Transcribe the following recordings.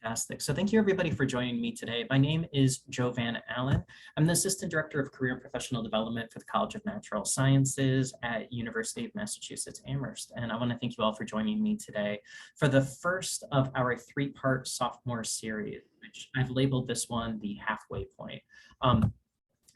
Fantastic. So thank you everybody for joining me today. My name is Joe Van Allen. I'm the Assistant Director of Career and Professional Development for the College of Natural Sciences at University of Massachusetts Amherst. And I want to thank you all for joining me today for the first of our three-part sophomore series, which I've labeled this one the halfway point.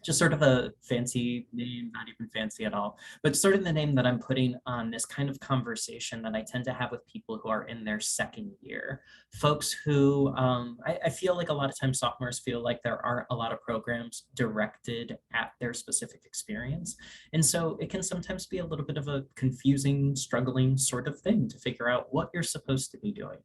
Just sort of a fancy name, not even fancy at all, but sort of the name that I'm putting on this kind of conversation that I tend to have with people who are in their second year. Folks who, I feel like a lot of times sophomores feel like there aren't a lot of programs directed at their specific experience. And so it can sometimes be a little bit of a confusing, struggling sort of thing to figure out what you're supposed to be doing.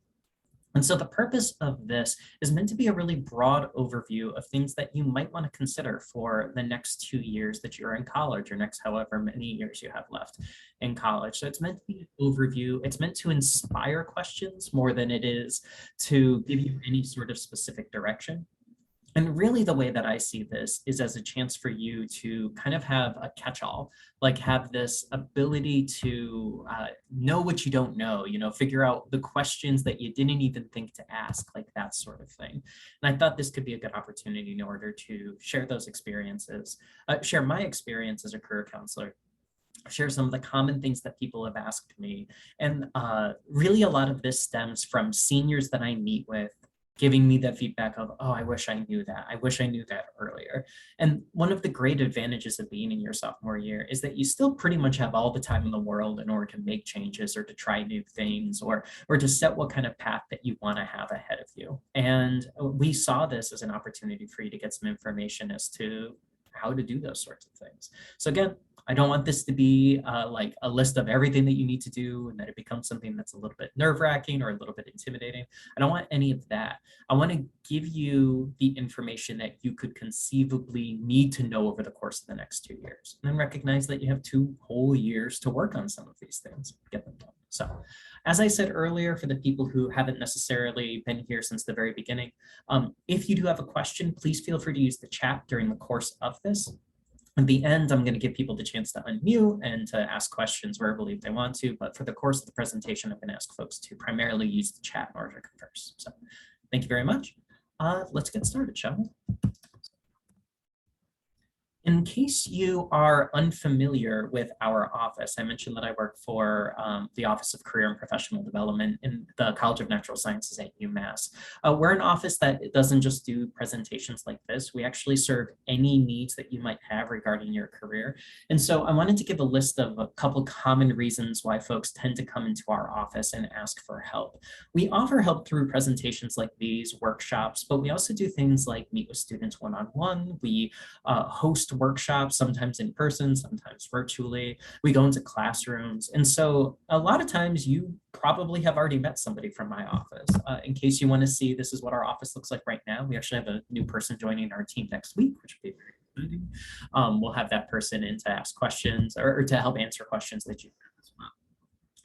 And so the purpose of this is meant to be a really broad overview of things that you might want to consider for the next 2 years that you're in college or next however many years you have left in college. So it's meant to be an overview. It's meant to inspire questions more than it is to give you any sort of specific direction. And really the way that I see this is as a chance for you to kind of have a catch-all, like have this ability to know what you don't know, figure out the questions that you didn't even think to ask, like that sort of thing. And I thought this could be a good opportunity in order to share those experiences, share my experience as a career counselor, share some of the common things that people have asked me. And really a lot of this stems from seniors that I meet with giving me that feedback of, oh, I wish I knew that. I wish I knew that earlier. And one of the great advantages of being in your sophomore year is that you still pretty much have all the time in the world in order to make changes or to try new things or to set what kind of path that you want to have ahead of you. And we saw this as an opportunity for you to get some information as to how to do those sorts of things. So again, I don't want this to be like a list of everything that you need to do and that it becomes something that's a little bit nerve-wracking or a little bit intimidating. I don't want any of that. I want to give you the information that you could conceivably need to know over the course of the next 2 years. And then recognize that you have 2 whole years to work on some of these things, get them done. So as I said earlier, for the people who haven't necessarily been here since the very beginning, if you do have a question, please feel free to use the chat during the course of this. At the end, I'm going to give people the chance to unmute and to ask questions verbally if they want to, but for the course of the presentation, I'm going to ask folks to primarily use the chat in order to converse. So thank you very much. Let's get started, shall we? In case you are unfamiliar with our office, I mentioned that I work for the Office of Career and Professional Development in the College of Natural Sciences at UMass. We're an office that doesn't just do presentations like this. We actually serve any needs that you might have regarding your career. And so I wanted to give a list of a couple common reasons why folks tend to come into our office and ask for help. We offer help through presentations like these, workshops, but we also do things like meet with students one-on-one. We host workshops, sometimes in person, sometimes virtually. We go into classrooms. And so a lot of times you probably have already met somebody from my office. In case you want to see, this is what our office looks like right now. We actually have a new person joining our team next week, which will be very exciting. We'll have that person in to ask questions or to help answer questions that you have as well.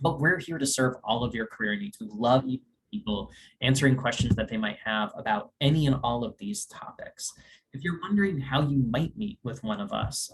But we're here to serve all of your career needs. We love people answering questions that they might have about any and all of these topics. If you're wondering how you might meet with one of us,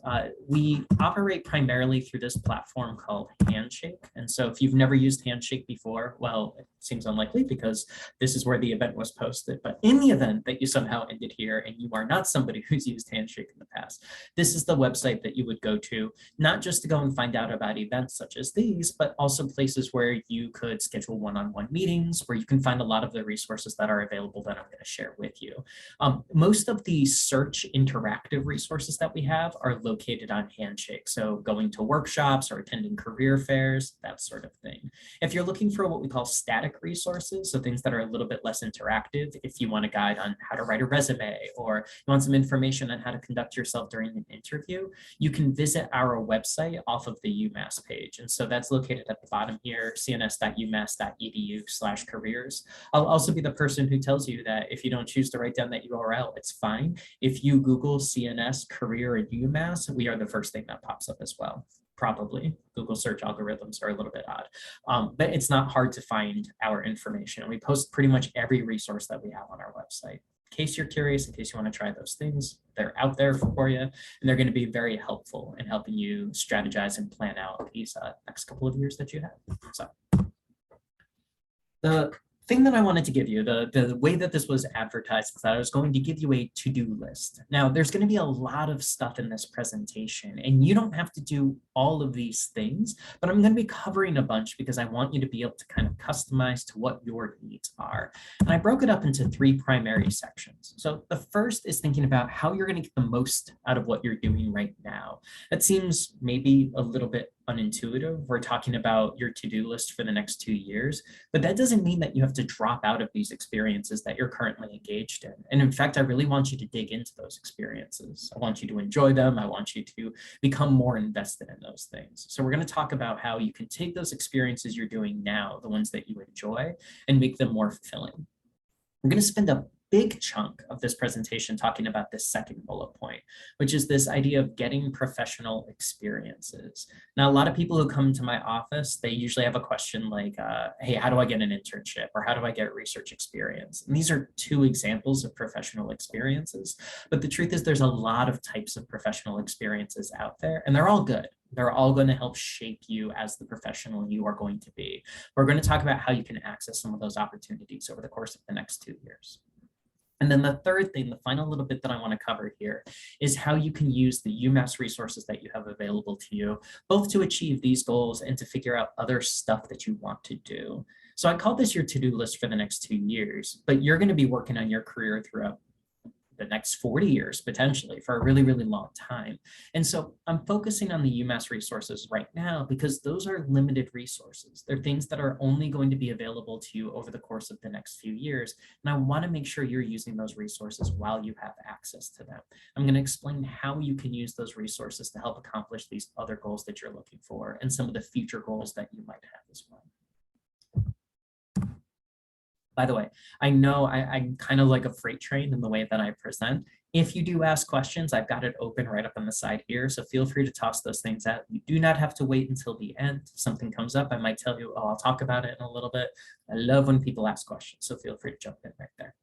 we operate primarily through this platform called Handshake. And so if you've never used Handshake before, well, it seems unlikely because this is where the event was posted. But in the event that you somehow ended here and you are not somebody who's used Handshake in the past, this is the website that you would go to, not just to go and find out about events such as these, but also places where you could schedule one-on-one meetings, where you can find a lot of the resources that are available that I'm going to share with you. Most of the search interactive resources that we have are located on Handshake. So going to workshops or attending career fairs, that sort of thing. If you're looking for what we call static resources, so things that are a little bit less interactive, if you want a guide on how to write a resume or you want some information on how to conduct yourself during an interview, you can visit our website off of the UMass page. And so that's located at the bottom here, cns.umass.edu/careers. I'll also be the person who tells you that if you don't choose to write down that URL, it's fine. If you Google CNS career at UMass, we are the first thing that pops up as well. Probably. Google search algorithms are a little bit odd, but it's not hard to find our information. We post pretty much every resource that we have on our website. In case you're curious, in case you want to try those things, they're out there for you, and they're going to be very helpful in helping you strategize and plan out these next couple of years that you have. So the thing that I wanted to give you, the way that this was advertised is that I was going to give you a to-do list. Now, there's going to be a lot of stuff in this presentation, and you don't have to do all of these things, but I'm going to be covering a bunch because I want you to be able to kind of customize to what your needs are. And I broke it up into 3 primary sections. So the first is thinking about how you're going to get the most out of what you're doing right now. That seems maybe a little bit unintuitive. We're talking about your to-do list for the next 2 years, but that doesn't mean that you have to drop out of these experiences that you're currently engaged in. And in fact, I really want you to dig into those experiences. I want you to enjoy them. I want you to become more invested in those things. So we're going to talk about how you can take those experiences you're doing now, the ones that you enjoy, and make them more fulfilling. We're going to spend a big chunk of this presentation talking about this second bullet point, which is this idea of getting professional experiences. Now, a lot of people who come to my office, they usually have a question like, hey, how do I get an internship? Or how do I get research experience? And these are 2 examples of professional experiences. But the truth is there's a lot of types of professional experiences out there, and they're all good. They're all going to help shape you as the professional you are going to be. We're going to talk about how you can access some of those opportunities over the course of the next 2 years. And then the third thing, the final little bit that I want to cover here is how you can use the UMass resources that you have available to you, both to achieve these goals and to figure out other stuff that you want to do. So I call this your to-do list for the next 2 years, but you're going to be working on your career throughout the next 40 years, potentially, for a really, really long time. And so I'm focusing on the UMass resources right now because those are limited resources. They're things that are only going to be available to you over the course of the next few years. And I want to make sure you're using those resources while you have access to them. I'm going to explain how you can use those resources to help accomplish these other goals that you're looking for and some of the future goals that you might have as well. By the way, I know I'm kind of like a freight train in the way that I present. If you do ask questions, I've got it open right up on the side here. So feel free to toss those things out. You do not have to wait until the end. If something comes up, I might tell you, oh, I'll talk about it in a little bit. I love when people ask questions, so feel free to jump in right there.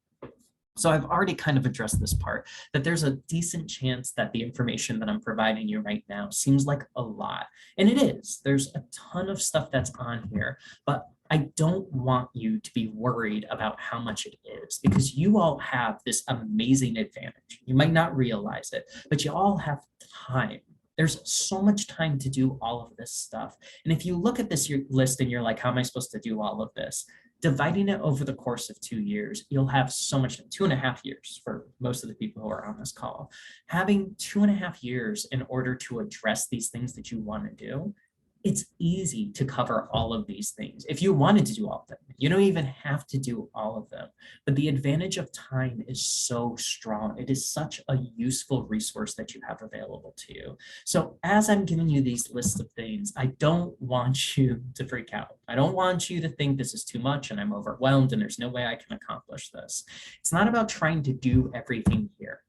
So I've already kind of addressed this part, that there's a decent chance that the information that I'm providing you right now seems like a lot. And it is. There's a ton of stuff that's on here, but I don't want you to be worried about how much it is because you all have this amazing advantage. You might not realize it, but you all have time. There's so much time to do all of this stuff. And if you look at this list and you're like, how am I supposed to do all of this? Dividing it over the course of 2 years, you'll have so much, 2.5 years for most of the people who are on this call. Having 2.5 years in order to address these things that you want to do, it's easy to cover all of these things. If you wanted to do all of them, you don't even have to do all of them. But the advantage of time is so strong. It is such a useful resource that you have available to you. So as I'm giving you these lists of things, I don't want you to freak out. I don't want you to think this is too much and I'm overwhelmed and there's no way I can accomplish this. It's not about trying to do everything here.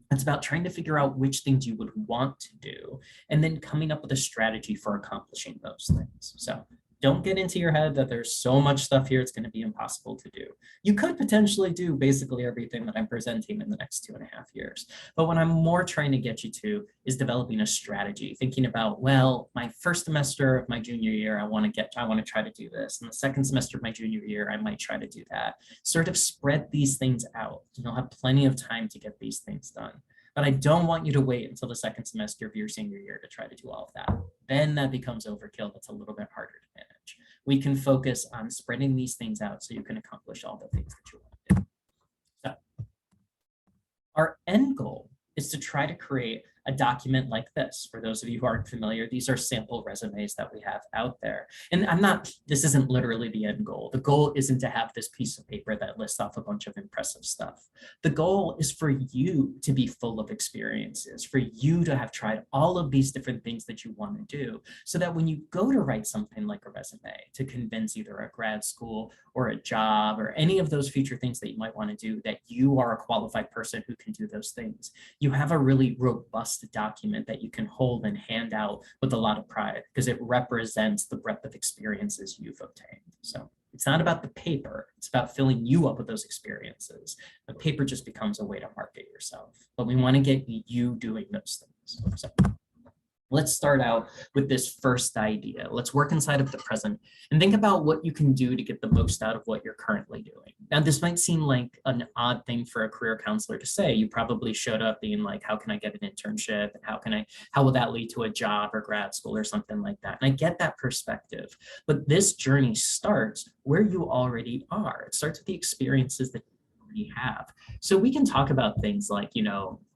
It's about trying to figure out which things you would want to do and then coming up with a strategy for accomplishing those things. So don't get into your head that there's so much stuff here, it's going to be impossible to do. You could potentially do basically everything that I'm presenting in the next 2.5 years. But what I'm more trying to get you to is developing a strategy, thinking about, well, my first semester of my junior year, I want to try to do this. And the second semester of my junior year, I might try to do that. Sort of spread these things out. You'll have plenty of time to get these things done. But I don't want you to wait until the second semester of your senior year to try to do all of that. Then that becomes overkill. That's a little bit harder to manage. We can focus on spreading these things out so you can accomplish all the things that you want to do. So our end goal is to try to create a document like this. For those of you who aren't familiar, these are sample resumes that we have out there. And this isn't literally the end goal. The goal isn't to have this piece of paper that lists off a bunch of impressive stuff. The goal is for you to be full of experiences, for you to have tried all of these different things that you want to do, so that when you go to write something like a resume to convince either a grad school or a job or any of those future things that you might want to do, that you are a qualified person who can do those things. You have a really robust document that you can hold and hand out with a lot of pride because it represents the breadth of experiences you've obtained. So it's not about the paper, it's about filling you up with those experiences. The paper just becomes a way to market yourself, but we want to get you doing those things. So Let's start out with this first idea. Let's work inside of the present and think about what you can do to get the most out of what you're currently doing. Now, this might seem like an odd thing for a career counselor to say. You probably showed up being like, how can I get an internship? And how will that lead to a job or grad school or something like that? And I get that perspective, but this journey starts where you already are. It starts with the experiences that you have. So we can talk about things like,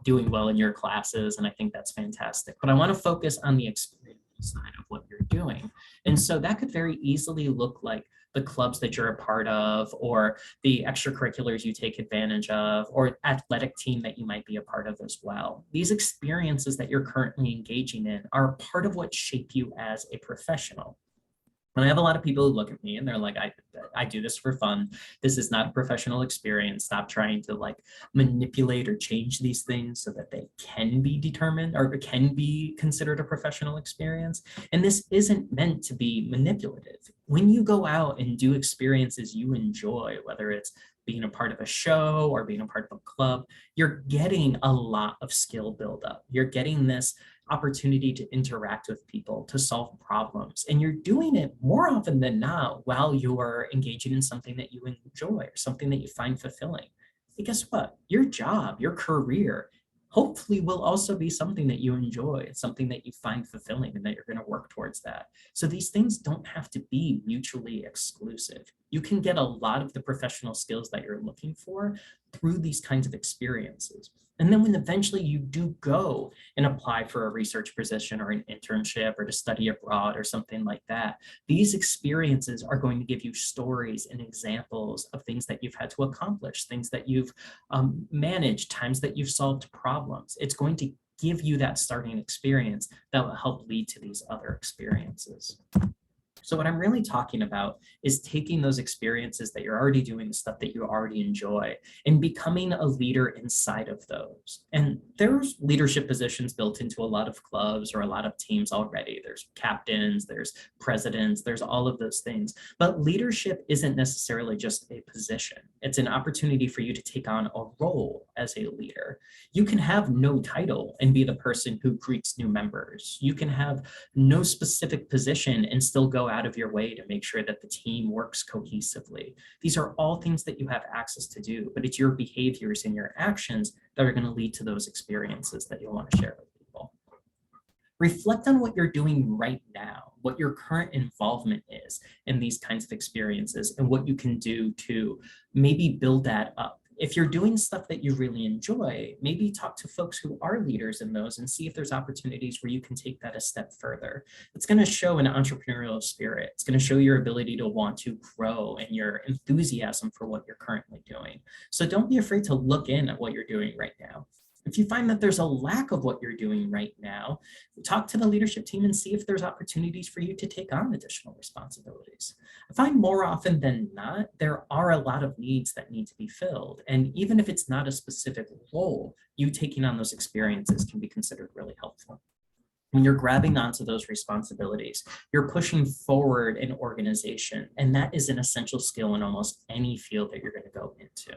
doing well in your classes, and I think that's fantastic. But I want to focus on the experience side of what you're doing. And so that could very easily look like the clubs that you're a part of, or the extracurriculars you take advantage of, or athletic team that you might be a part of as well. These experiences that you're currently engaging in are part of what shape you as a professional. And I have a lot of people who look at me and they're like, I do this for fun. This is not a professional experience. Stop trying to like manipulate or change these things so that they can be determined or can be considered a professional experience. And this isn't meant to be manipulative. When you go out and do experiences you enjoy, whether it's being a part of a show or being a part of a club, you're getting a lot of skill buildup. You're getting this opportunity to interact with people, to solve problems. And you're doing it more often than not while you're engaging in something that you enjoy or something that you find fulfilling. And guess what? Your job, your career, hopefully will also be something that you enjoy. It's something that you find fulfilling and that you're going to work towards that. So these things don't have to be mutually exclusive. You can get a lot of the professional skills that you're looking for through these kinds of experiences. And then when eventually you do go and apply for a research position or an internship or to study abroad or something like that, these experiences are going to give you stories and examples of things that you've had to accomplish, things that you've managed, times that you've solved problems. It's going to give you that starting experience that will help lead to these other experiences. So what I'm really talking about is taking those experiences that you're already doing, the stuff that you already enjoy, and becoming a leader inside of those. And there's leadership positions built into a lot of clubs or a lot of teams already. There's captains, there's presidents, there's all of those things. But leadership isn't necessarily just a position. It's an opportunity for you to take on a role as a leader. You can have no title and be the person who greets new members. You can have no specific position and still go out of your way to make sure that the team works cohesively. These are all things that you have access to do, but it's your behaviors and your actions that are going to lead to those experiences that you'll want to share with people. Reflect on what you're doing right now, what your current involvement is in these kinds of experiences, and what you can do to maybe build that up. If you're doing stuff that you really enjoy, maybe talk to folks who are leaders in those and see if there's opportunities where you can take that a step further. It's going to show an entrepreneurial spirit. It's going to show your ability to want to grow and your enthusiasm for what you're currently doing. So don't be afraid to look in at what you're doing right now. If you find that there's a lack of what you're doing right now, talk to the leadership team and see if there's opportunities for you to take on additional responsibilities. I find more often than not, there are a lot of needs that need to be filled. And even if it's not a specific role, you taking on those experiences can be considered really helpful. When you're grabbing onto those responsibilities, you're pushing forward an organization, and that is an essential skill in almost any field that you're going to go into.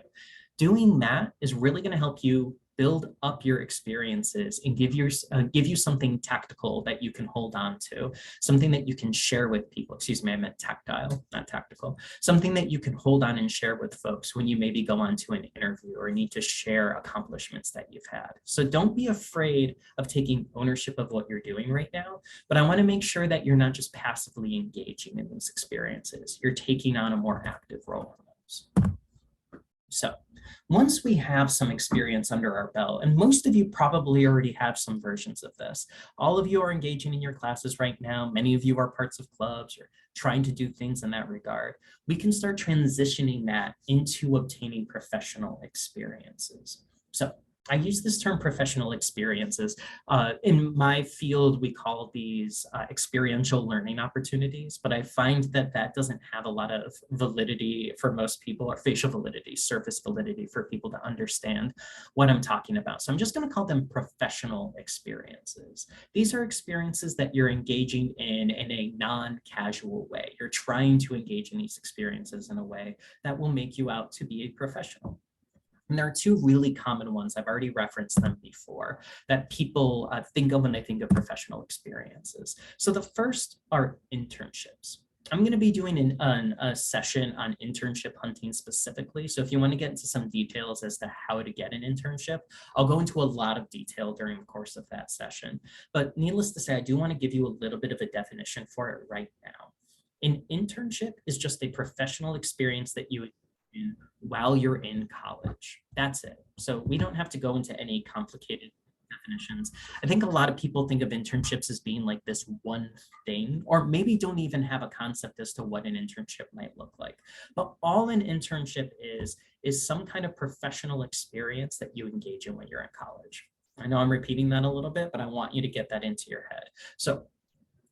Doing that is really going to help you build up your experiences and give you something tactical that you can hold on to, something that you can share with people. Excuse me, I meant tactile, not tactical. Something that you can hold on and share with folks when you maybe go on to an interview or need to share accomplishments that you've had. So don't be afraid of taking ownership of what you're doing right now, but I want to make sure that you're not just passively engaging in those experiences. You're taking on a more active role in those. So once we have some experience under our belt, and most of you probably already have some versions of this, all of you are engaging in your classes right now, many of you are parts of clubs or trying to do things in that regard, we can start transitioning that into obtaining professional experiences. So I use this term professional experiences. In my field, we call these experiential learning opportunities, but I find that that doesn't have a lot of validity for most people, or facial validity, surface validity for people to understand what I'm talking about. So I'm just going to call them professional experiences. These are experiences that you're engaging in a non-casual way. You're trying to engage in these experiences in a way that will make you out to be a professional. And there are two really common ones, I've already referenced them before, that people think of when they think of professional experiences. So the first are internships. I'm going to be doing a session on internship hunting specifically. So if you want to get into some details as to how to get an internship, I'll go into a lot of detail during the course of that session. But needless to say, I do want to give you a little bit of a definition for it right now. An internship is just a professional experience that you in while you're in college. That's it. So we don't have to go into any complicated definitions. I think a lot of people think of internships as being like this one thing, or maybe don't even have a concept as to what an internship might look like. But all an internship is some kind of professional experience that you engage in when you're in college. I know I'm repeating that a little bit, but I want you to get that into your head. So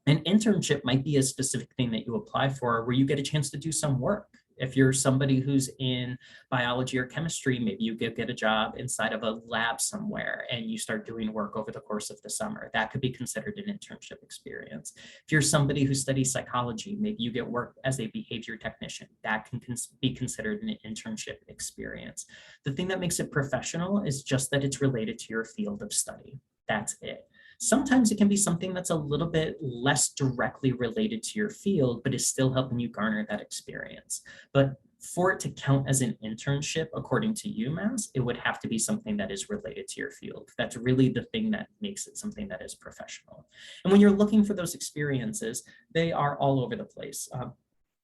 an internship might be a specific thing that you apply for where you get a chance to do some work. If you're somebody who's in biology or chemistry, maybe you get a job inside of a lab somewhere and you start doing work over the course of the summer. That could be considered an internship experience. If you're somebody who studies psychology, maybe you get work as a behavior technician. That can be considered an internship experience. The thing that makes it professional is just that it's related to your field of study. That's it. Sometimes it can be something that's a little bit less directly related to your field, but is still helping you garner that experience. But for it to count as an internship, according to UMass, it would have to be something that is related to your field. That's really the thing that makes it something that is professional. And when you're looking for those experiences, they are all over the place.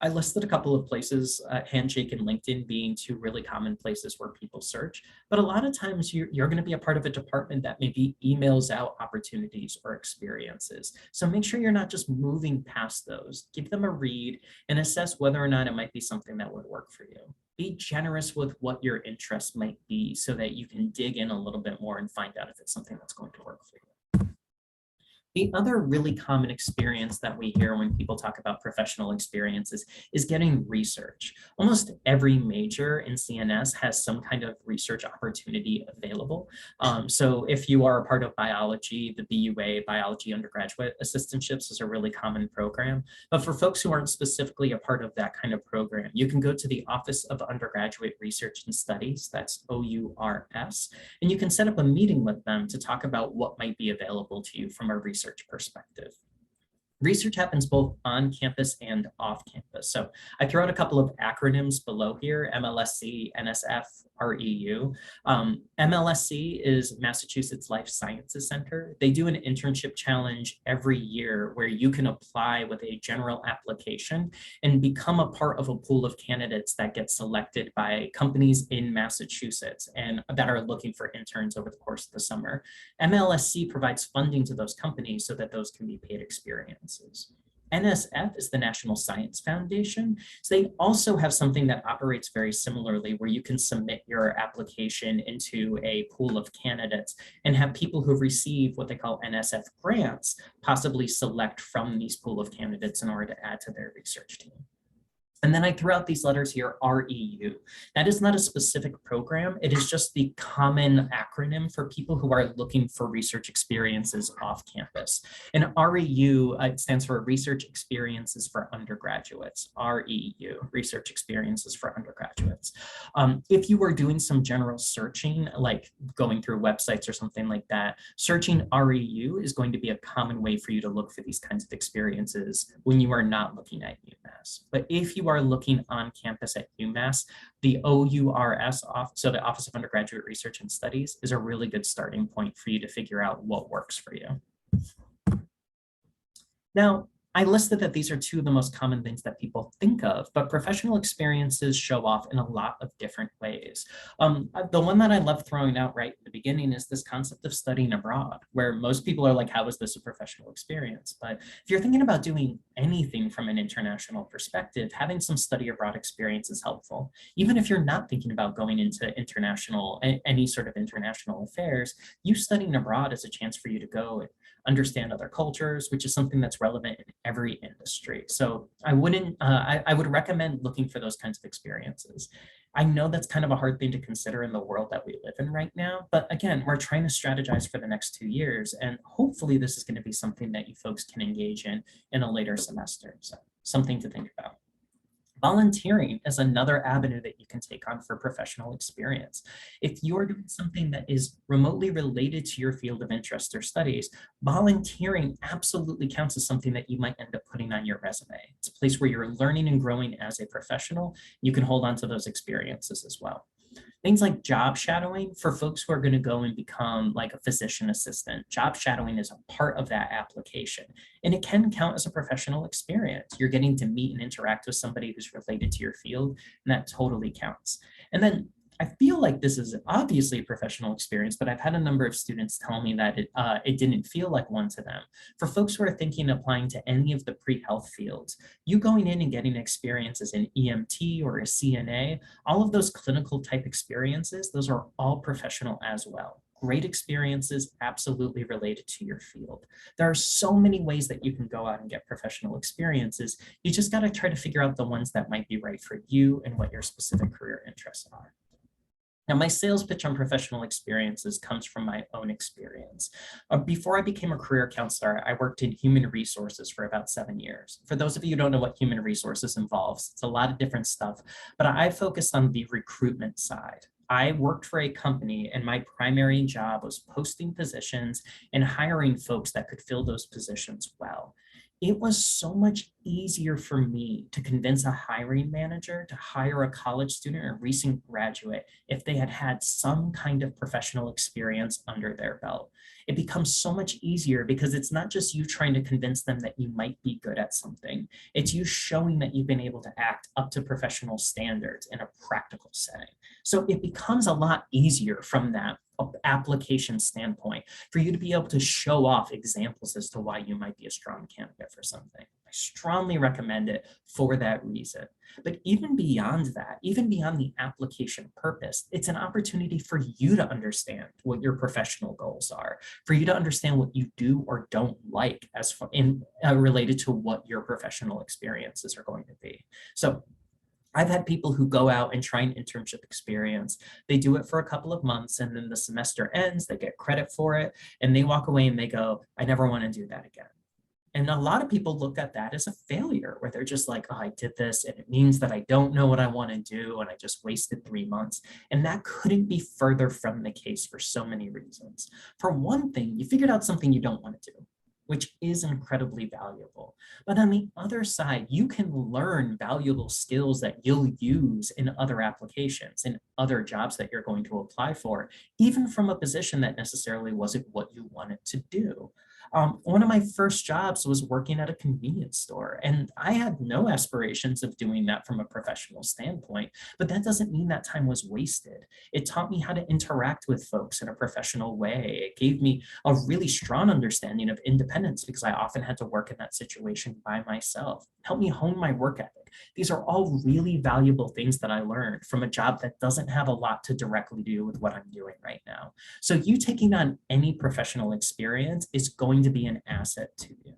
I listed a couple of places, Handshake and LinkedIn being two really common places where people search, but a lot of times you're going to be a part of a department that maybe emails out opportunities or experiences. So make sure you're not just moving past those. Give them a read and assess whether or not it might be something that would work for you. Be generous with what your interests might be so that you can dig in a little bit more and find out if it's something that's going to work for you. The other really common experience that we hear when people talk about professional experiences is getting research. Almost every major in CNS has some kind of research opportunity available. So if you are a part of biology, the BUA, Biology Undergraduate Assistantships, is a really common program. But for folks who aren't specifically a part of that kind of program, you can go to the Office of Undergraduate Research and Studies, that's OURS, and you can set up a meeting with them to talk about what might be available to you from a research perspective. Research happens both on campus and off campus. So I throw out a couple of acronyms below here: MLSC, NSF, REU. MLSC is Massachusetts Life Sciences Center. They do an internship challenge every year where you can apply with a general application and become a part of a pool of candidates that get selected by companies in Massachusetts and that are looking for interns over the course of the summer. MLSC provides funding to those companies so that those can be paid experiences. NSF is the National Science Foundation. So they also have something that operates very similarly, where you can submit your application into a pool of candidates and have people who receive what they call NSF grants possibly select from these pool of candidates in order to add to their research team. And then I threw out these letters here, REU. That is not a specific program. It is just the common acronym for people who are looking for research experiences off campus. And REU stands for Research Experiences for Undergraduates, REU, Research Experiences for Undergraduates. If you were doing some general searching, like going through websites or something like that, searching REU is going to be a common way for you to look for these kinds of experiences when you are not looking at UMass. But if you are looking on campus at UMass, the OURS, so the Office of Undergraduate Research and Studies, is a really good starting point for you to figure out what works for you. Now, I listed that these are two of the most common things that people think of, but professional experiences show off in a lot of different ways. The one that I love throwing out right at the beginning is this concept of studying abroad, where most people are like, how is this a professional experience? But if you're thinking about doing anything from an international perspective, having some study abroad experience is helpful. Even if you're not thinking about going into any sort of international affairs, you studying abroad is a chance for you to go and understand other cultures, which is something that's relevant in every industry. So I would recommend looking for those kinds of experiences. I know that's kind of a hard thing to consider in the world that we live in right now, but again, we're trying to strategize for the next 2 years, and hopefully this is going to be something that you folks can engage in a later semester. So something to think about. Volunteering is another avenue that you can take on for professional experience. If you're doing something that is remotely related to your field of interest or studies, volunteering absolutely counts as something that you might end up putting on your resume. It's a place where you're learning and growing as a professional. You can hold on to those experiences as well. Things like job shadowing for folks who are going to go and become like a physician assistant. Job shadowing is a part of that application, and it can count as a professional experience. You're getting to meet and interact with somebody who's related to your field, and that totally counts. And then I feel like this is obviously a professional experience, but I've had a number of students tell me that it didn't feel like one to them. For folks who are thinking of applying to any of the pre-health fields, you going in and getting experience as an EMT or a CNA, all of those clinical type experiences, those are all professional as well. Great experiences absolutely related to your field. There are so many ways that you can go out and get professional experiences. You just got to try to figure out the ones that might be right for you and what your specific career interests are. Now, my sales pitch on professional experiences comes from my own experience. Before I became a career counselor, I worked in human resources for about 7 years. For those of you who don't know what human resources involves, it's a lot of different stuff, but I focused on the recruitment side. I worked for a company and my primary job was posting positions and hiring folks that could fill those positions well. It was so much easier for me to convince a hiring manager to hire a college student or recent graduate if they had had some kind of professional experience under their belt. It becomes so much easier because it's not just you trying to convince them that you might be good at something. It's you showing that you've been able to act up to professional standards in a practical setting. So it becomes a lot easier from that application standpoint for you to be able to show off examples as to why you might be a strong candidate for something. I strongly recommend it for that reason. But even beyond that, even beyond the application purpose, it's an opportunity for you to understand what your professional goals are, for you to understand what you do or don't like as related to what your professional experiences are going to be. So I've had people who go out and try an internship experience. They do it for a couple of months and then the semester ends, they get credit for it, and they walk away and they go, I never want to do that again. And a lot of people look at that as a failure where they're just like, oh, I did this and it means that I don't know what I want to do and I just wasted 3 months. And that couldn't be further from the case for so many reasons. For one thing, you figured out something you don't want to do, which is incredibly valuable. But on the other side, you can learn valuable skills that you'll use in other applications, in other jobs that you're going to apply for, even from a position that necessarily wasn't what you wanted to do. One of my first jobs was working at a convenience store, and I had no aspirations of doing that from a professional standpoint, but that doesn't mean that time was wasted. It taught me how to interact with folks in a professional way. It gave me a really strong understanding of independence because I often had to work in that situation by myself. Help me hone my work ethic. These are all really valuable things that I learned from a job that doesn't have a lot to directly do with what I'm doing right now. So you taking on any professional experience is going to be an asset to you.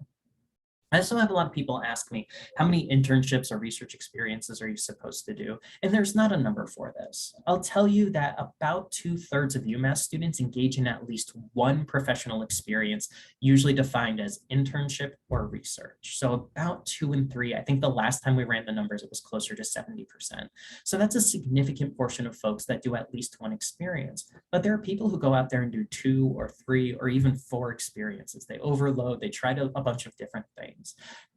I also have a lot of people ask me, how many internships or research experiences are you supposed to do? And there's not a number for this. I'll tell you that about 2/3 of UMass students engage in at least one professional experience, usually defined as internship or research. So about 2 and 3, I think the last time we ran the numbers, it was closer to 70%. So that's a significant portion of folks that do at least one experience. But there are people who go out there and do 2 or 3 or even 4 experiences. They overload, they try a bunch of different things.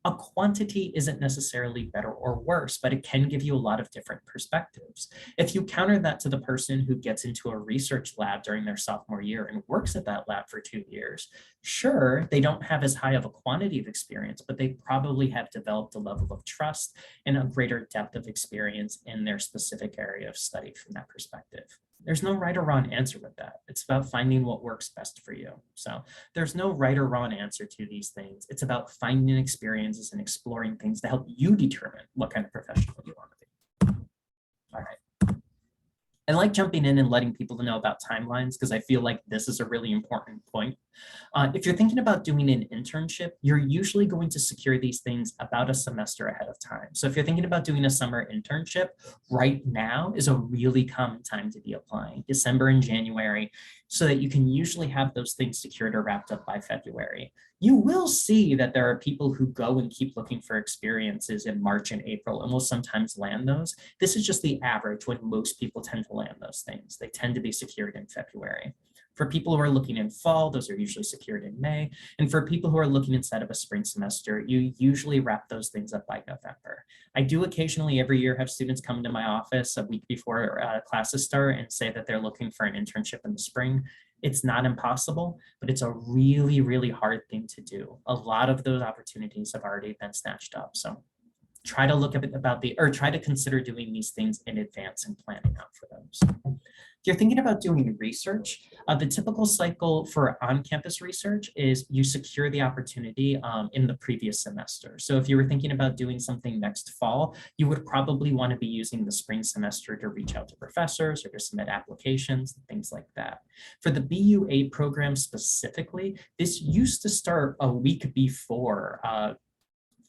A quantity isn't necessarily better or worse, but it can give you a lot of different perspectives. If you counter that to the person who gets into a research lab during their sophomore year and works at that lab for 2 years, sure, they don't have as high of a quantity of experience, but they probably have developed a level of trust and a greater depth of experience in their specific area of study from that perspective. There's no right or wrong answer with that. It's about finding what works best for you. So there's no right or wrong answer to these things. It's about finding experiences and exploring things to help you determine what kind of professional you want to be. All right. I like jumping in and letting people know about timelines because I feel like this is a really important point. If you're thinking about doing an internship, you're usually going to secure these things about a semester ahead of time. So if you're thinking about doing a summer internship, right now is a really common time to be applying, December and January, so that you can usually have those things secured or wrapped up by February. You will see that there are people who go and keep looking for experiences in March and April and will sometimes land those. This is just the average when most people tend to land those things. They tend to be secured in February. For people who are looking in fall, those are usually secured in May. And for people who are looking inside of a spring semester, you usually wrap those things up by November. I do occasionally every year have students come into my office a week before classes start and say that they're looking for an internship in the spring. It's not impossible, but it's a really, really hard thing to do. A lot of those opportunities have already been snatched up. So try to look try to consider doing these things in advance and planning out for those. If you're thinking about doing research, the typical cycle for on-campus research is you secure the opportunity in the previous semester. So if you were thinking about doing something next fall, you would probably want to be using the spring semester to reach out to professors or to submit applications, things like that. For the BUA program specifically, this used to start a week before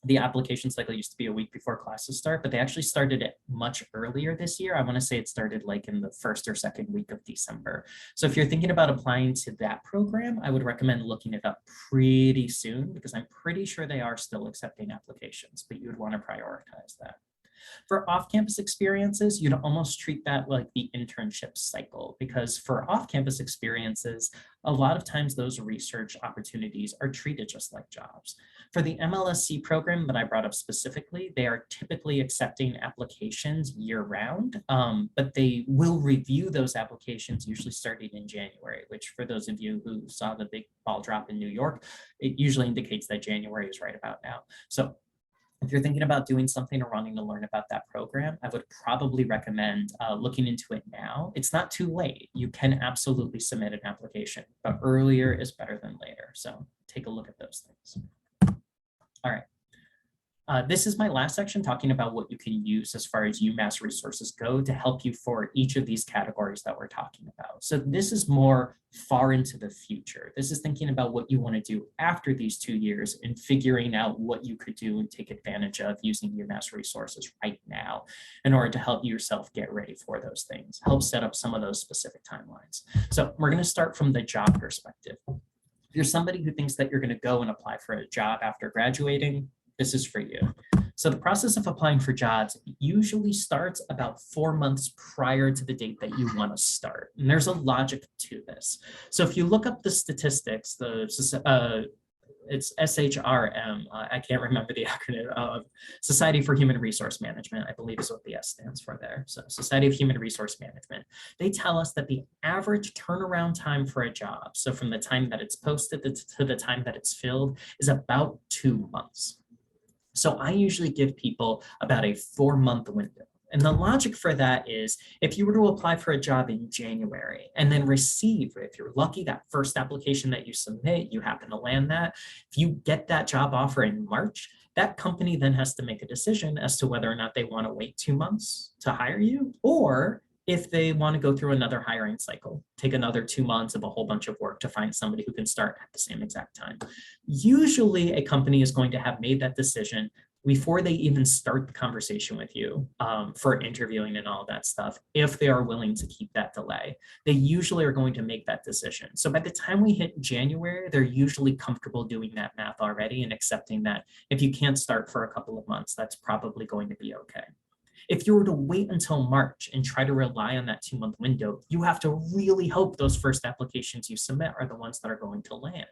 the application cycle used to be a week before classes start, but they actually started it much earlier this year. I want to say it started like in the first or second week of December. So if you're thinking about applying to that program, I would recommend looking it up pretty soon because I'm pretty sure they are still accepting applications, but you would want to prioritize that. For off-campus experiences, you'd almost treat that like the internship cycle because for off-campus experiences, a lot of times those research opportunities are treated just like jobs. For the MLSC program that I brought up specifically, they are typically accepting applications year-round, but they will review those applications usually starting in January, which for those of you who saw the big ball drop in New York, it usually indicates that January is right about now. So if you're thinking about doing something or wanting to learn about that program, I would probably recommend looking into it now. It's not too late. You can absolutely submit an application, but earlier is better than later. So take a look at those things. All right. This is my last section talking about what you can use as far as UMass resources go to help you for each of these categories that we're talking about. So this is more far into the future. This is thinking about what you want to do after these 2 years and figuring out what you could do and take advantage of using UMass resources right now in order to help yourself get ready for those things, help set up some of those specific timelines. So we're going to start from the job perspective. If you're somebody who thinks that you're going to go and apply for a job after graduating, this is for you. So the process of applying for jobs usually starts about 4 months prior to the date that you want to start. And there's a logic to this. So if you look up the statistics, it's SHRM, I can't remember the acronym of Society for Human Resource Management, I believe is what the S stands for there. So Society of Human Resource Management. They tell us that the average turnaround time for a job, so from the time that it's posted to the time that it's filled, is about 2 months. So I usually give people about a 4-month window. And the logic for that is if you were to apply for a job in January and then receive, if you're lucky, that first application that you submit, you happen to land that, if you get that job offer in March, that company then has to make a decision as to whether or not they want to wait 2 months to hire you, or if they want to go through another hiring cycle, take another 2 months of a whole bunch of work to find somebody who can start at the same exact time. Usually a company is going to have made that decision before they even start the conversation with you for interviewing and all that stuff, if they are willing to keep that delay. They usually are going to make that decision. So by the time we hit January, they're usually comfortable doing that math already and accepting that if you can't start for a couple of months, that's probably going to be okay. If you were to wait until March and try to rely on that 2-month window, you have to really hope those first applications you submit are the ones that are going to land.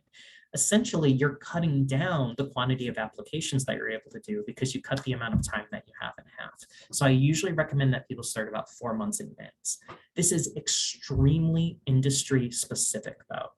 Essentially, you're cutting down the quantity of applications that you're able to do because you cut the amount of time that you have in half. So I usually recommend that people start about 4 months in advance. This is extremely industry specific though.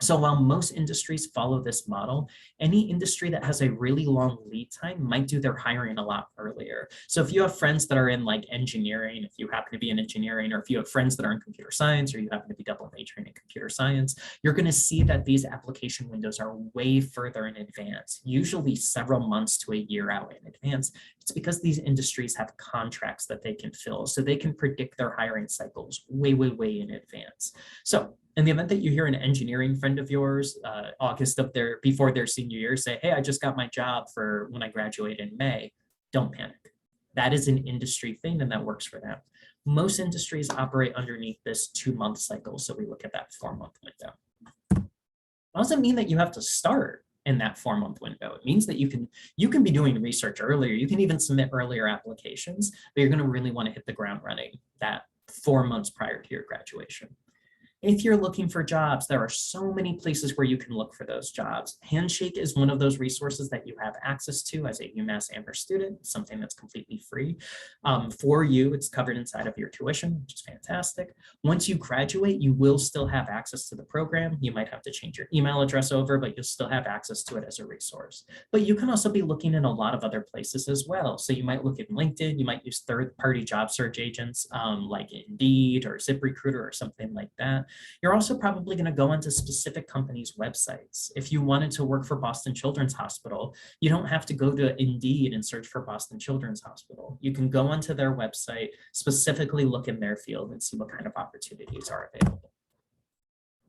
So while most industries follow this model, any industry that has a really long lead time might do their hiring a lot earlier. So if you have friends that are in like engineering, if you happen to be in engineering, or if you have friends that are in computer science, or you happen to be double majoring in computer science, you're going to see that these application windows are way further in advance, usually several months to a year out in advance. It's because these industries have contracts that they can fill, so they can predict their hiring cycles way, way, way in advance. So in the event that you hear an engineering friend of yours, August before their senior year, say, hey, I just got my job for when I graduate in May, don't panic. That is an industry thing and that works for them. Most industries operate underneath this 2-month cycle. So we look at that 4-month window. It doesn't mean that you have to start in that 4-month window. It means that you can be doing research earlier. You can even submit earlier applications, but you're going to really want to hit the ground running that 4 months prior to your graduation. If you're looking for jobs, there are so many places where you can look for those jobs. Handshake is one of those resources that you have access to as a UMass Amherst student, something that's completely free. For you, it's covered inside of your tuition, which is fantastic. Once you graduate, you will still have access to the program. You might have to change your email address over, but you'll still have access to it as a resource. But you can also be looking in a lot of other places as well. So you might look at LinkedIn, you might use third-party job search agents like Indeed or ZipRecruiter or something like that. You're also probably going to go onto specific companies' websites. If you wanted to work for Boston Children's Hospital, you don't have to go to Indeed and search for Boston Children's Hospital. You can go onto their website, specifically look in their field and see what kind of opportunities are available.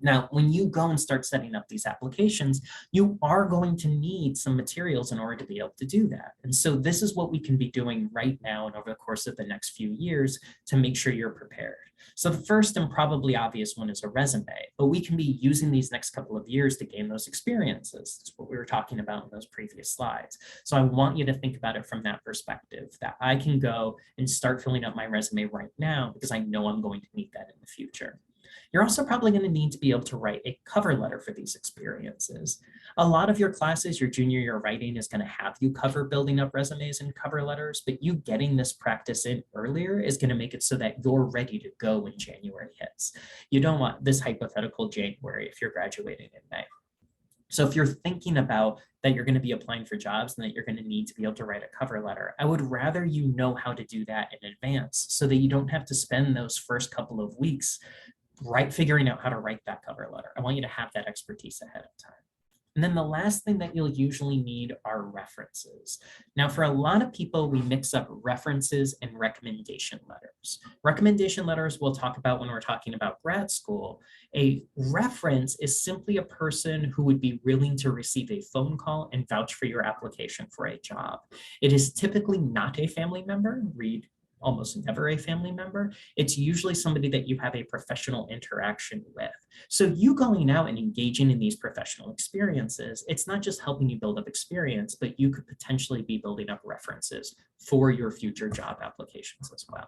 Now, when you go and start setting up these applications, you are going to need some materials in order to be able to do that. And so this is what we can be doing right now and over the course of the next few years to make sure you're prepared. So the first and probably obvious one is a resume, but we can be using these next couple of years to gain those experiences. That's what we were talking about in those previous slides. So I want you to think about it from that perspective, that I can go and start filling up my resume right now because I know I'm going to need that in the future. You're also probably going to need to be able to write a cover letter for these experiences. A lot of your classes, your junior year writing is going to have you cover building up resumes and cover letters, but you getting this practice in earlier is going to make it so that you're ready to go when January hits. You don't want this hypothetical January if you're graduating in May. So if you're thinking about that you're going to be applying for jobs and that you're going to need to be able to write a cover letter, I would rather you know how to do that in advance so that you don't have to spend those first couple of weeks figuring out how to write that cover letter. I want you to have that expertise ahead of time. And then the last thing that you'll usually need are references. Now, for a lot of people, we mix up references and recommendation letters. Recommendation letters we'll talk about when we're talking about grad school. A reference is simply a person who would be willing to receive a phone call and vouch for your application for a job. It is typically not a family member. Read almost never a family member. It's usually somebody that you have a professional interaction with. So you going out and engaging in these professional experiences, it's not just helping you build up experience, but you could potentially be building up references for your future job applications as well.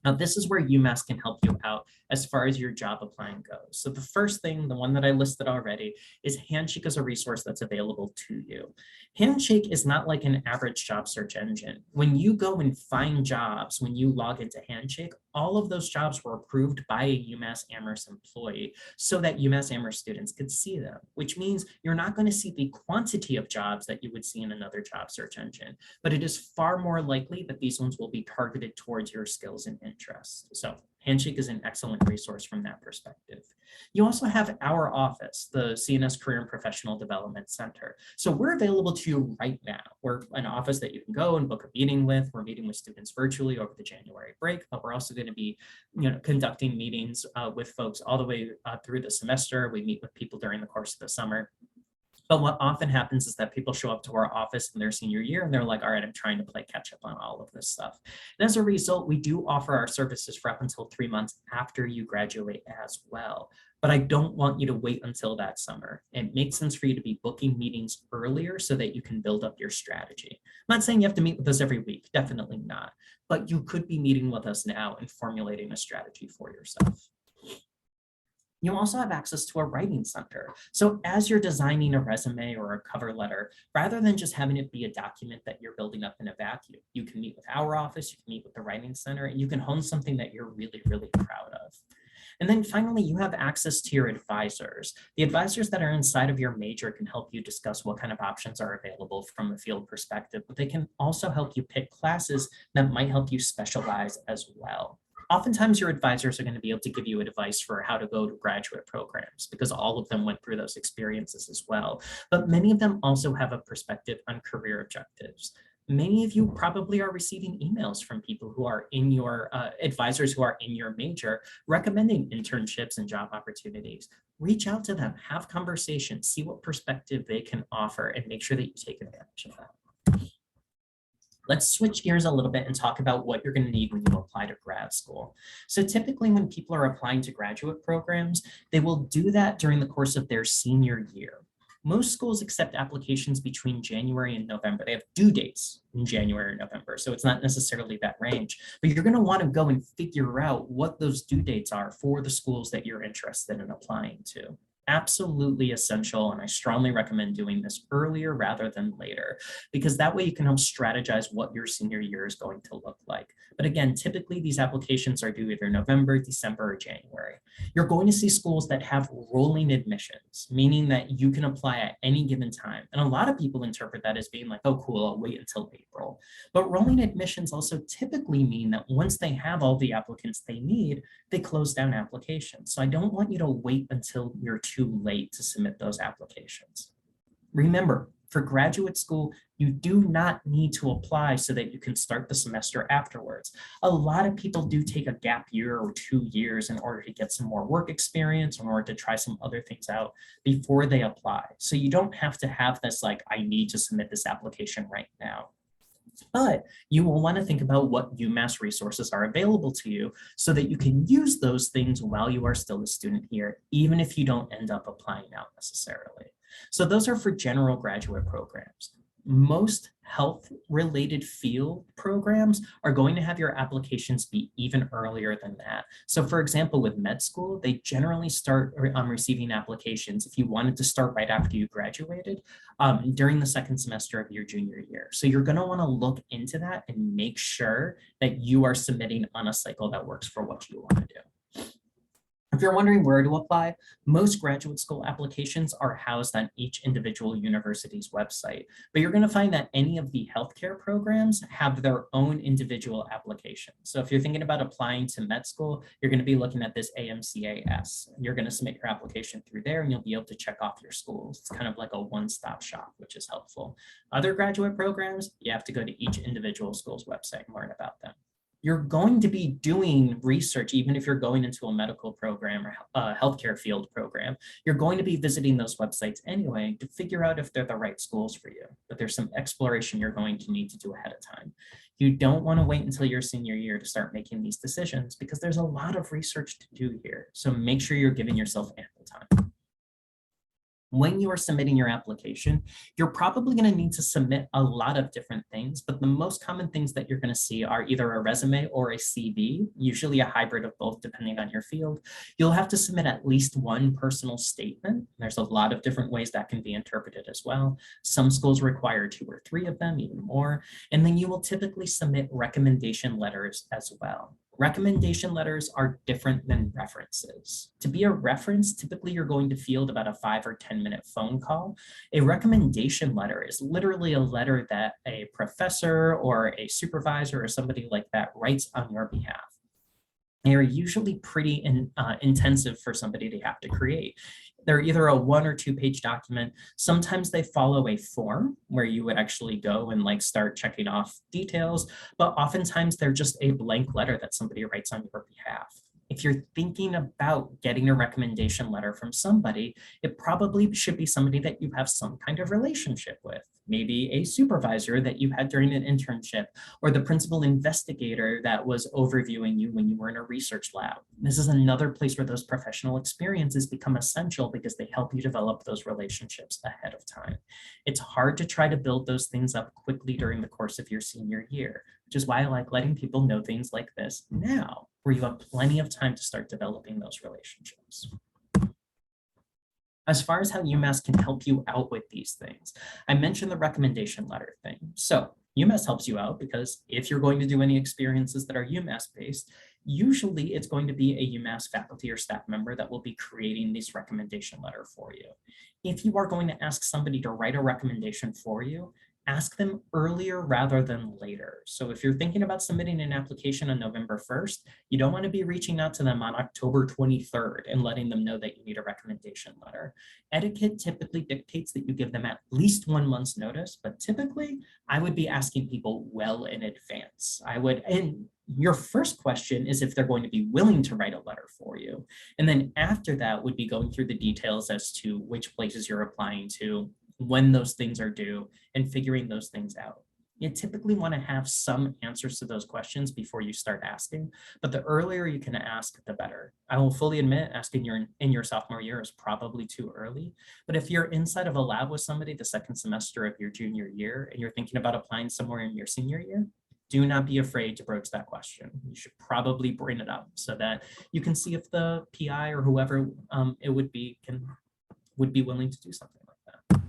Now, this is where UMass can help you out as far as your job applying goes. So the first thing, the one that I listed already, is Handshake as a resource that's available to you. Handshake is not like an average job search engine. When you go and find jobs, when you log into Handshake, all of those jobs were approved by a UMass Amherst employee so that UMass Amherst students could see them, which means you're not going to see the quantity of jobs that you would see in another job search engine, but it is far more likely that these ones will be targeted towards your skills and interests. So Handshake is an excellent resource from that perspective. You also have our office, the CNS Career and Professional Development Center. So we're available to you right now. We're an office that you can go and book a meeting with. We're meeting with students virtually over the January break, but we're also going to be conducting meetings with folks all the way through the semester. We meet with people during the course of the summer. But what often happens is that people show up to our office in their senior year and they're like, all right, I'm trying to play catch up on all of this stuff. And as a result, we do offer our services for up until 3 months after you graduate as well. But I don't want you to wait until that summer. It makes sense for you to be booking meetings earlier so that you can build up your strategy. I'm not saying you have to meet with us every week, definitely not. But you could be meeting with us now and formulating a strategy for yourself. You also have access to a writing center. So as you're designing a resume or a cover letter, rather than just having it be a document that you're building up in a vacuum, you can meet with our office, you can meet with the writing center, and you can hone something that you're really, really proud of. And then finally, you have access to your advisors. The advisors that are inside of your major can help you discuss what kind of options are available from a field perspective, but they can also help you pick classes that might help you specialize as well. Oftentimes, your advisors are going to be able to give you advice for how to go to graduate programs because all of them went through those experiences as well. But many of them also have a perspective on career objectives. Many of you probably are receiving emails from people who are in your advisors who are in your major recommending internships and job opportunities. Reach out to them, have conversations, see what perspective they can offer, and make sure that you take advantage of that. Let's switch gears a little bit and talk about what you're going to need when you apply to grad school. So typically when people are applying to graduate programs, they will do that during the course of their senior year. Most schools accept applications between January and November. They have due dates in January and November, so it's not necessarily that range, but you're going to want to go and figure out what those due dates are for the schools that you're interested in applying to. Absolutely essential, and I strongly recommend doing this earlier rather than later, because that way you can help strategize what your senior year is going to look like. But again, typically these applications are due either November, December, or January. You're going to see schools that have rolling admissions, meaning that you can apply at any given time. And a lot of people interpret that as being like, oh, cool, I'll wait until April. But rolling admissions also typically mean that once they have all the applicants they need, they close down applications. So I don't want you to wait until you're too late to submit those applications. Remember, for graduate school, you do not need to apply so that you can start the semester afterwards. A lot of people do take a gap year or 2 years in order to get some more work experience, in order to try some other things out before they apply. So you don't have to have this like, I need to submit this application right now. But you will want to think about what UMass resources are available to you so that you can use those things while you are still a student here, even if you don't end up applying out necessarily. So those are for general graduate programs. Most health-related field programs are going to have your applications be even earlier than that. So for example, with med school, they generally start receiving applications if you wanted to start right after you graduated during the second semester of your junior year. So you're going to want to look into that and make sure that you are submitting on a cycle that works for what you want to do. If you're wondering where to apply, most graduate school applications are housed on each individual university's website, but you're going to find that any of the healthcare programs have their own individual applications. So if you're thinking about applying to med school, you're going to be looking at this AMCAS. You're going to submit your application through there and you'll be able to check off your schools. It's kind of like a one-stop shop, which is helpful. Other graduate programs, you have to go to each individual school's website and learn about them. You're going to be doing research, even if you're going into a medical program or a healthcare field program, you're going to be visiting those websites anyway to figure out if they're the right schools for you. But there's some exploration you're going to need to do ahead of time. You don't want to wait until your senior year to start making these decisions because there's a lot of research to do here. So make sure you're giving yourself ample time. When you are submitting your application, you're probably going to need to submit a lot of different things, but the most common things that you're going to see are either a resume or a CV, usually a hybrid of both depending on your field. You'll have to submit at least one personal statement. There's a lot of different ways that can be interpreted as well. Some schools require 2 or 3 of them, even more. And then you will typically submit recommendation letters as well. Recommendation letters are different than references. To be a reference, typically you're going to field about a 5 or 10-minute phone call. A recommendation letter is literally a letter that a professor or a supervisor or somebody like that writes on your behalf. They are usually pretty intensive for somebody to have to create. They're either a 1 or 2 page document. Sometimes they follow a form where you would actually go and like start checking off details, but oftentimes they're just a blank letter that somebody writes on your behalf. If you're thinking about getting a recommendation letter from somebody, it probably should be somebody that you have some kind of relationship with. Maybe a supervisor that you had during an internship, or the principal investigator that was overviewing you when you were in a research lab. This is another place where those professional experiences become essential because they help you develop those relationships ahead of time. It's hard to try to build those things up quickly during the course of your senior year, which is why I like letting people know things like this now, where you have plenty of time to start developing those relationships. As far as how UMass can help you out with these things, I mentioned the recommendation letter thing. So UMass helps you out because if you're going to do any experiences that are UMass based, Usually it's going to be a UMass faculty or staff member that will be creating this recommendation letter for you. If you are going to ask somebody to write a recommendation for you, ask them earlier rather than later. So if you're thinking about submitting an application on November 1st, you don't want to be reaching out to them on October 23rd and letting them know that you need a recommendation letter. Etiquette typically dictates that you give them at least 1 month's notice, but typically I would be asking people well in advance. And your first question is if they're going to be willing to write a letter for you. And then after that would be going through the details as to which places you're applying to, when those things are due, and figuring those things out. You typically want to have some answers to those questions before you start asking, but the earlier you can ask, the better. I will fully admit asking in your sophomore year is probably too early, but if you're inside of a lab with somebody the second semester of your junior year and you're thinking about applying somewhere in your senior year, do not be afraid to broach that question. You should probably bring it up so that you can see if the PI or whoever it would be willing to do something like that.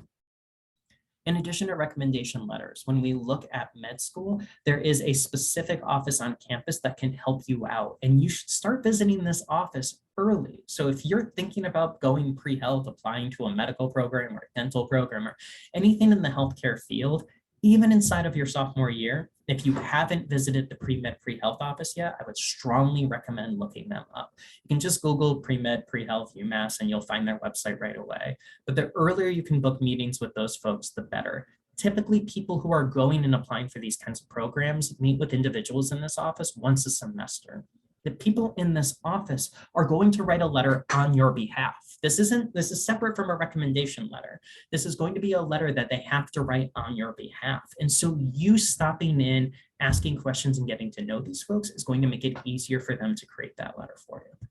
In addition to recommendation letters, when we look at med school, there is a specific office on campus that can help you out, and you should start visiting this office early. So if you're thinking about going pre-health, applying to a medical program or a dental program or anything in the healthcare field, even inside of your sophomore year, if you haven't visited the pre-med pre-health office yet, I would strongly recommend looking them up. You can just Google pre-med pre-health UMass and you'll find their website right away. But the earlier you can book meetings with those folks, the better. Typically, people who are going and applying for these kinds of programs meet with individuals in this office once a semester. The people in this office are going to write a letter on your behalf. This is separate from a recommendation letter. This is going to be a letter that they have to write on your behalf. And so you stopping in, asking questions and getting to know these folks is going to make it easier for them to create that letter for you.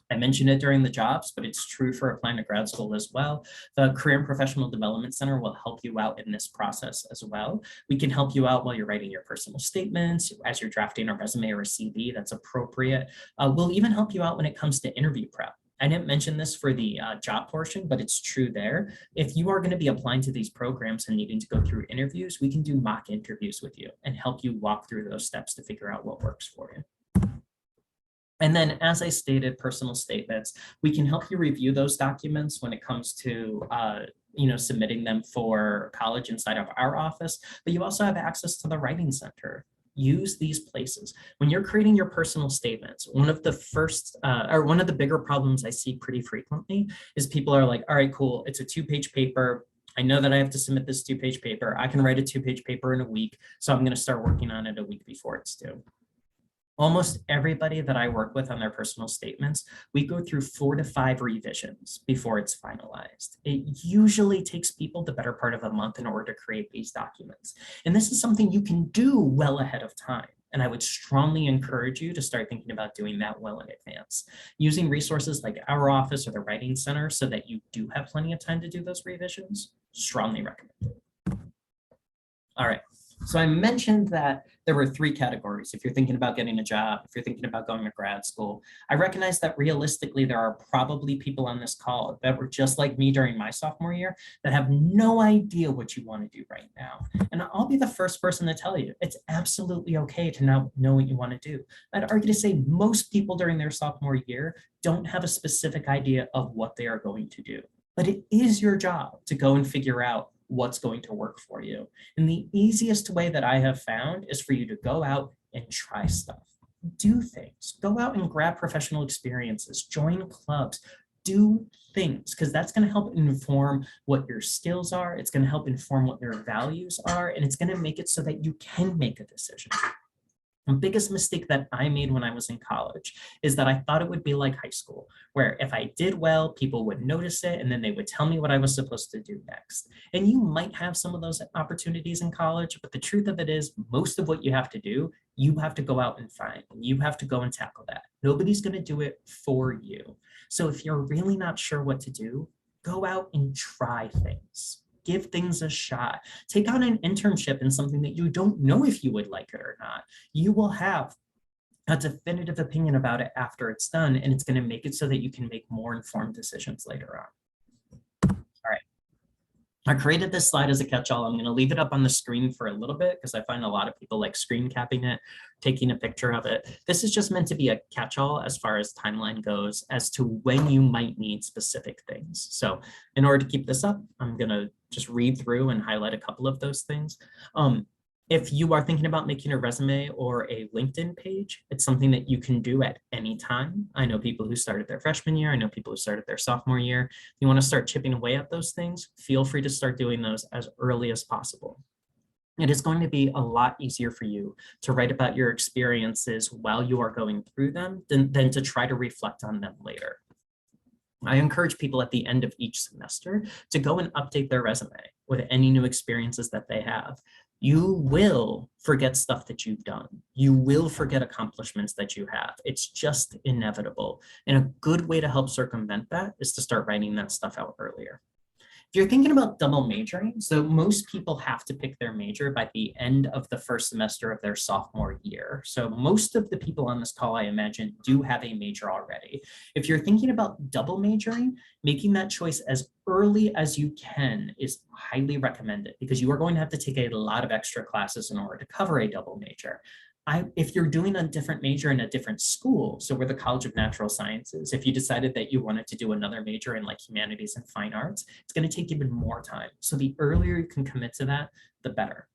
I mentioned it during the jobs, but it's true for applying to grad school as well. The Career and Professional Development Center will help you out in this process as well. We can help you out while you're writing your personal statements, as you're drafting a resume or a CV that's appropriate. We'll even help you out when it comes to interview prep. I didn't mention this for the job portion, but it's true there. If you are going to be applying to these programs and needing to go through interviews, we can do mock interviews with you and help you walk through those steps to figure out what works for you. And then, as I stated, personal statements, we can help you review those documents when it comes to submitting them for college inside of our office, but you also have access to the Writing Center. Use these places. When you're creating your personal statements, one of the bigger problems I see pretty frequently is people are like, all right, cool, it's a 2-page paper. I know that I have to submit this 2-page paper. I can write a 2-page paper in a week, so I'm going to start working on it a week before it's due. Almost everybody that I work with on their personal statements, we go through 4 to 5 revisions before it's finalized. It usually takes people the better part of a month in order to create these documents. And this is something you can do well ahead of time. And I would strongly encourage you to start thinking about doing that well in advance. Using resources like our office or the Writing Center so that you do have plenty of time to do those revisions, strongly recommended. All right. So I mentioned that there were 3 categories. If you're thinking about getting a job, if you're thinking about going to grad school, I recognize that realistically, there are probably people on this call that were just like me during my sophomore year that have no idea what you want to do right now. And I'll be the first person to tell you, it's absolutely okay to not know what you want to do. I'd argue to say most people during their sophomore year don't have a specific idea of what they are going to do. But it is your job to go and figure out what's going to work for you. And the easiest way that I have found is for you to go out and try stuff. Do things. Go out and grab professional experiences, join clubs, do things, because that's going to help inform what your skills are. It's going to help inform what your values are, and it's going to make it so that you can make a decision. The biggest mistake that I made when I was in college is that I thought it would be like high school, where if I did well, people would notice it, and then they would tell me what I was supposed to do next. And you might have some of those opportunities in college, but the truth of it is most of what you have to do, you have to go out and find, and you have to go and tackle that. Nobody's going to do it for you. So if you're really not sure what to do, go out and try things. Give things a shot. Take on an internship in something that you don't know if you would like it or not. You will have a definitive opinion about it after it's done, and it's going to make it so that you can make more informed decisions later on. All right. I created this slide as a catch-all. I'm going to leave it up on the screen for a little bit because I find a lot of people like screen capping it, taking a picture of it. This is just meant to be a catch-all as far as timeline goes as to when you might need specific things. So in order to keep this up, I'm going to just read through and highlight a couple of those things. If you are thinking about making a resume or a LinkedIn page, it's something that you can do at any time. I know people who started their freshman year. I know people who started their sophomore year. If you want to start chipping away at those things, feel free to start doing those as early as possible. It is going to be a lot easier for you to write about your experiences while you are going through them than to try to reflect on them later. I encourage people at the end of each semester to go and update their resume with any new experiences that they have. You will forget stuff that you've done. You will forget accomplishments that you have. It's just inevitable. And a good way to help circumvent that is to start writing that stuff out earlier. If you're thinking about double majoring, so most people have to pick their major by the end of the first semester of their sophomore year. So most of the people on this call, I imagine, do have a major already. If you're thinking about double majoring, making that choice as early as you can is highly recommended because you are going to have to take a lot of extra classes in order to cover a double major. If you're doing a different major in a different school, so we're the College of Natural Sciences, if you decided that you wanted to do another major in like humanities and fine arts, it's going to take even more time. So the earlier you can commit to that, the better.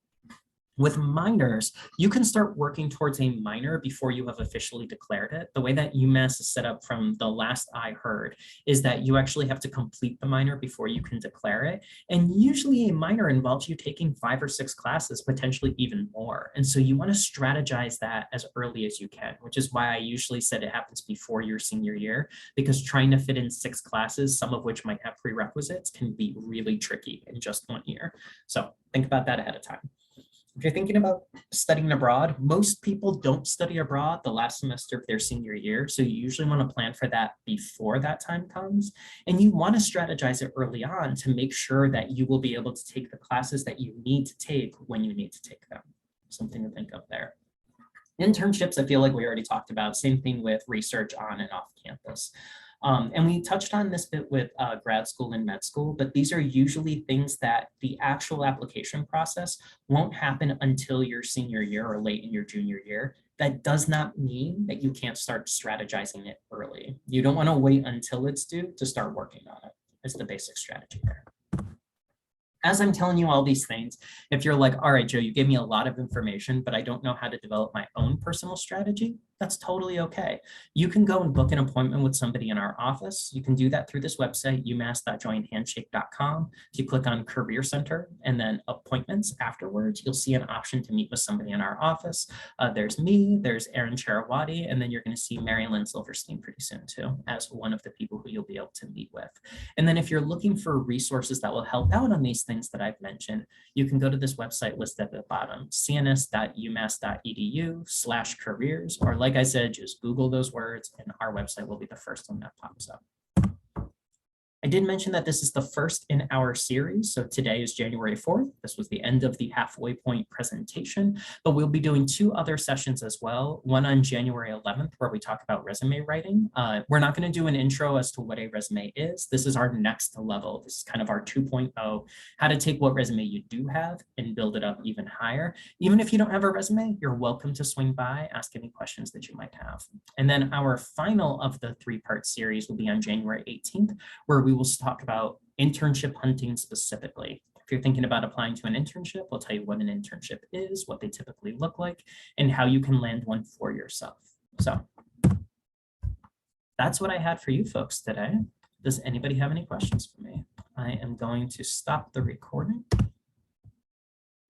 With minors, you can start working towards a minor before you have officially declared it. The way that UMass is set up from the last I heard is that you actually have to complete the minor before you can declare it. And usually a minor involves you taking 5 or 6 classes, potentially even more. And so you want to strategize that as early as you can, which is why I usually said it happens before your senior year, because trying to fit in 6 classes, some of which might have prerequisites, can be really tricky in just 1 year. So think about that ahead of time. If you're thinking about studying abroad, most people don't study abroad the last semester of their senior year. So you usually want to plan for that before that time comes. And you want to strategize it early on to make sure that you will be able to take the classes that you need to take when you need to take them. Something to think of there. Internships, I feel like we already talked about. Same thing with research on and off campus. And we touched on this bit with grad school and med school, but these are usually things that the actual application process won't happen until your senior year or late in your junior year. That does not mean that you can't start strategizing it early. You don't want to wait until it's due to start working on it. It's the basic strategy there. As I'm telling you all these things, if you're like, all right, Joe, you gave me a lot of information, but I don't know how to develop my own personal strategy, that's totally okay. You can go and book an appointment with somebody in our office. You can do that through this website, umass.jointhandshake.com. If you click on Career Center and then appointments afterwards, you'll see an option to meet with somebody in our office. There's me, there's Erin Charawati, and then you're going to see Mary Lynn Silverstein pretty soon too, as one of the people who you'll be able to meet with. And then if you're looking for resources that will help out on these things that I've mentioned, you can go to this website listed at the bottom, cns.umass.edu/careers, or like I said, just Google those words and our website will be the first one that pops up. I did mention that this is the first in our series. So today is January 4th. This was the end of the halfway point presentation, but we'll be doing 2 other sessions as well. One on January 11th, where we talk about resume writing. We're not going to do an intro as to what a resume is. This is our next level. This is kind of our 2.0, how to take what resume you do have and build it up even higher. Even if you don't have a resume, you're welcome to swing by, ask any questions that you might have. And then our final of the 3-part series will be on January 18th, where we will talk about internship hunting specifically. If you're thinking about applying to an internship, we'll tell you what an internship is, what they typically look like, and how you can land one for yourself. So that's what I had for you folks today. Does anybody have any questions for me? I am going to stop the recording.